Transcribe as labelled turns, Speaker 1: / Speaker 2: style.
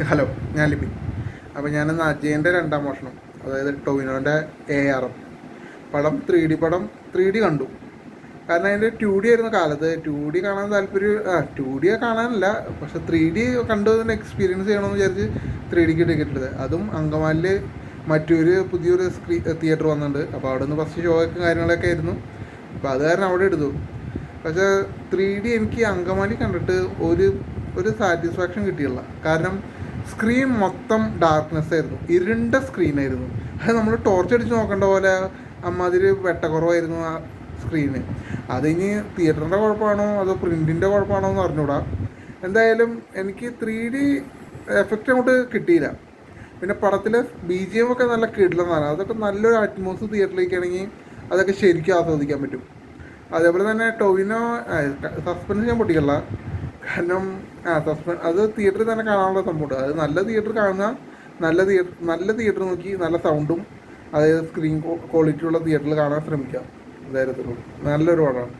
Speaker 1: Hello, ഞാൻ ലിപി. അപ്പോൾ ഞാനിന്ന് അജയൻ്റെ രണ്ടാം മോഷണം, അതായത് ടൊവിനോൻ്റെ ARM പടം 3D പടം 3D കണ്ടു. കാരണം അതിൻ്റെ 2D ആയിരുന്നു കാലത്ത്. 2D കാണാൻ താല്പര്യം, 2D കാണാനല്ല, പക്ഷെ 3D കണ്ടതിന് എക്സ്പീരിയൻസ് ചെയ്യണമെന്ന് വിചാരിച്ച് 3Dക്ക് ടിക്കറ്റ് എടുത്തത്. അതും അങ്കമാലിൽ മറ്റൊരു പുതിയൊരു തിയേറ്റർ വന്നിട്ടുണ്ട്. അപ്പോൾ അവിടെ നിന്ന് ഫസ്റ്റ് ഷോയൊക്കെ കാര്യങ്ങളൊക്കെ ആയിരുന്നു. അപ്പോൾ അത് കാരണം അവിടെ എടുത്തു. പക്ഷേ 3D എനിക്ക് അങ്കമാലി കണ്ടിട്ട് ഒരു സാറ്റിസ്ഫാക്ഷൻ കിട്ടിയില്ല. കാരണം സ്ക്രീൻ മൊത്തം ഡാർക്ക്നെസ് ആയിരുന്നു, ഇരുണ്ട സ്ക്രീനായിരുന്നു. അത് നമ്മൾ ടോർച്ച് അടിച്ച് നോക്കേണ്ട പോലെ അമ്മാതിരി വെട്ടക്കുറവായിരുന്നു ആ സ്ക്രീന്. അതിനി തിയേറ്ററിൻ്റെ കുഴപ്പമാണോ അതോ പ്രിൻറ്റിൻ്റെ കുഴപ്പമാണോ എന്ന് അറിഞ്ഞൂടാ. എന്തായാലും എനിക്ക് 3D എഫക്റ്റ് അങ്ങോട്ട് കിട്ടിയില്ല. പിന്നെ പടത്തിലെ BGM ഒക്കെ നല്ല കിടിലന്നാണ്. അതൊക്കെ നല്ലൊരു അറ്റ്മോസ്ഫിയർ തിയേറ്ററിലേക്കാണെങ്കിൽ അതൊക്കെ ശരിക്കും ആസ്വദിക്കാൻ പറ്റും. അതേപോലെ തന്നെ ടൊവിനോ സസ്പെൻസ് ഞാൻ പൊട്ടിക്കല്ല. കാരണം അത് തിയേറ്ററിൽ തന്നെ കാണാനുള്ള സംഭവമുണ്ട്. അത് നല്ല തിയേറ്റർ കാണുന്ന നല്ല തിയേറ്റർ നോക്കി നല്ല സൗണ്ടും അതായത് സ്ക്രീൻ ക്വാളിറ്റി ഉള്ള തിയേറ്ററിൽ കാണാൻ ശ്രമിക്കാം. ധൈര്യത്തിലുള്ള നല്ലൊരു പടമാണ്.